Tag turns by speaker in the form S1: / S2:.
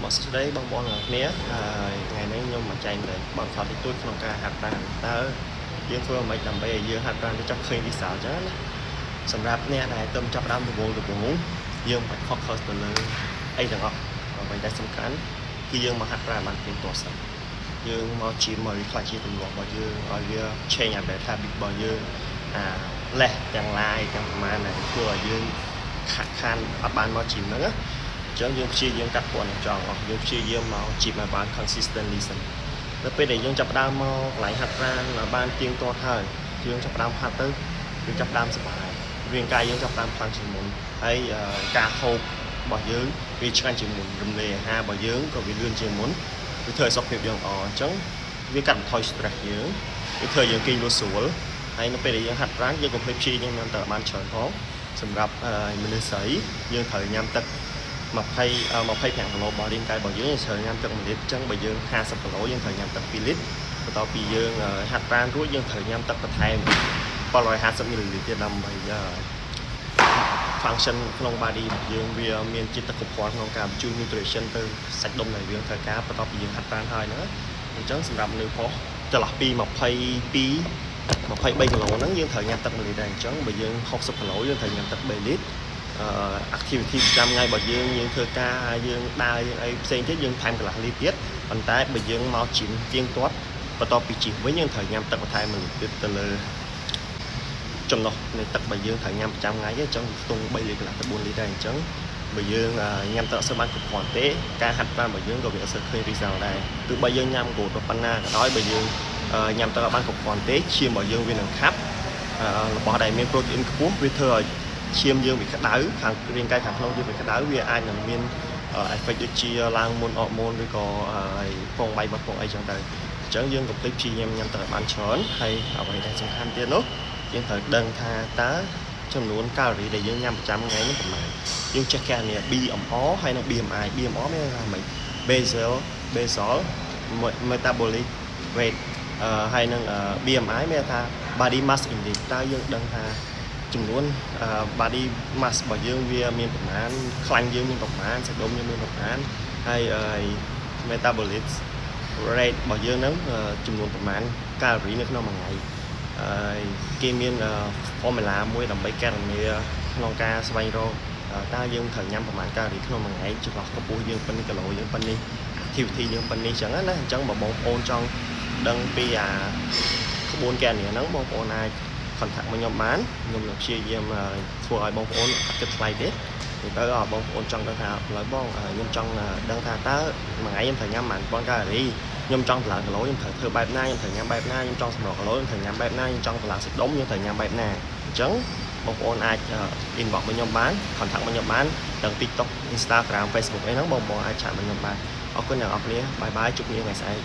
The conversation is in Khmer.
S1: Một số đấy bong bóng là nia ngày nay nhưng mà chạy để bằng thọ thì tôi không cả hạt tàn ta dương phương mấy tầm bây giờ hạt tàn để trong khi đi xào chứ sầm rạp nia này tôm chọc đam từ buồn dương phải focus từ từ ấy được không vậy đây sắm cán khi dương mà hạt ra bằng tiền tổ sắm dương mau chỉ mời khai chi tụi bọn bao dương bao giờ chơi nhà để thay bị bao dương lẹ chẳng lai chẳng mà này vừa dương khăn ban mau chìm nữa chẳng dương chi dương cắt quần tròn hoặc dương chi dương máu chỉ mà bán consistently sânแล้วไปได้ยังจับดามมาหลายหัดร้านบ้านเตียงตัวเธอยังจับดามหัดตึ๊ยังจับดามสบายเรียนกายยังจับดามพลังจิตมุนให้กาโฮบ่อยืงวิชาจิตมุนรำเลียฮะบ่อยืงก็วิเรื่องจิตมุนวิเธอสอบเพียบยังอ่อนจังวิกัดถอยสตรักยืงวิเธอยังกินรู้สูงให้nóไปได้ยังหัดร้านยังกับเพลชียังมันแต่บ้านเฉินท้องสำหรับมันเลยใสยังเถยยามตึกmà phay phèn lỗ bỏ điên cay bỏ dưới thời nhâm tận lít chân bởi dương 50 lỗ dân thời nhâm tận lít và tao bị dương hạt ran rúi dân thời nhâm tận thay bao loại 50 ml tiền năm bây giờ function long body dương vì miền chỉ tập cục quán long cam chu nutrition từ sạch đông này dương thời cá và tao bị dương hạt ran hơi nữa chân sầm rạp nữ phó cho là pi mà phay bay lỗ nắng dương thời nhâm tận lít này chân bởi dương 60 lỗ dân thời nhâm tận 7 lít activity ចាំថ្ងៃរបស់យើងធ្វើការយើងដើរយើងអីផ្សេងទៀតយើងថែមកន្លះលីត្រទៀតប៉ុន្តែបើយើងមកជិះទៀងទាត់បន្ទាប់ពីជិះវិញយើងត្រូវញ៉ាំទឹកបន្ថែមមួយទៀតទៅលើចំណុះនៃទឹកបើយើងត្រូវញ៉ាំប្រចាំថ្ងៃអញ្ចឹងខ្ទង់3លីត្រកន្លះទៅ4លីត្រដែរអញ្ចឹងបើយើងញ៉ាំទឹកអត់សូវបានគ្រប់គ្រាន់ទេការហាត់ប្រាណរបស់យើងក៏វាអត់សូវឃើញ result ដែរគឺបើយើងញ៉ាំគោទៅប៉ុណ្ណាក៏ដោយបើយើងញ៉ាំទឹកអត់បានគ្រប់គ្រាន់ទេឈាមរបស់យើងវានឹងខាប់របស់ដែលមាន protein ខ្ពស់វាធ្វើឲ្យឈាមយើងវាក្តៅខាងរាងកាយខាងក្នុងយើងវាក្តៅវាអាចនឹងមាន effect ដូចជាឡើងមុនអរម៉ូនឬក៏ពងបាយបពងអីចឹងទៅអញ្ចឹងយើងកុំភ្លេចព្យាយាមញ៉ាំទឹកឲ្យបានច្រើនហើយអ្វីដែលសំខាន់ទៀតនោះយើងត្រូវដឹងថាតើចំនួនកាឡូរីដែលយើងញ៉ាំប្រចាំថ្ងៃនេះប្រហែលយើងចេះកែនេះ BMR ហើយនិង BMI BMR មានថាម៉េច basal metabolic rate ហើយនិង BMI មានថា body mass index តើយើងដឹងថាចំនួន body mass របស់យើងវាមានប្រមាណខ្លាញ់យើងមានប្រមាណសាច់ដុំយើងមានប្រមាណហើយ metabolic rate របស់យើងហ្នឹងចំនួនប្រមាណកាឡូរីនៅក្នុងមួយថ្ងៃគេមាន formula មួយដើម្បីកែរនីក្នុងការស្វែងរកតើយើងត្រូវញ៉ាំប្រមាណកាឡូរីក្នុងមួយថ្ងៃចន្លោះកម្ពស់យើងប៉ុណ្នេះគីឡូយើងប៉ុណ្នេះ activity យើងប៉ុណ្នេះអញ្ចឹងណាអញ្ចឹងបើបងប្អូនចង់ដឹងពីក្បួនកែរនីហ្នឹងបងប្អូនអាចcontact មកខ្ញុំបានខ្ញុំនឹងព្យាយាមធ្វើឲ្យបងប្អូនអត់គិតថ្លៃទេទៅបងប្អូនចង់ដឹងថាឡើយបងខ្ញុំចង់ដឹងថាតើមួយថ្ងៃខ្ញុំត្រូវញ៉ាំប៉ុន្មានប៉ុនកាឡូរីខ្ញុំចង់តម្លើងគីឡូខ្ញុំត្រូវធ្វើបែបណាខ្ញុំត្រូវញ៉ាំបែបណាខ្ញុំចង់សម្រកគីឡូខ្ញុំត្រូវញ៉ាំបែបណាខ្ញុំចង់តម្លើងសាច់ដុំខ្ញុំត្រូវញ៉ាំបែបណាអញ្ចឹងបងប្អូនអាច inbox មកខ្ញុំបាន contact មកខ្ញុំបានទាំង TikTok Instagram Facebook អីហ្នឹងបងប្អូនអាចឆាតមកខ្ញុំបានអរគុណអ្នកនរគ្នាបាយបាយជួបគ្នាថ្ងៃស្អែក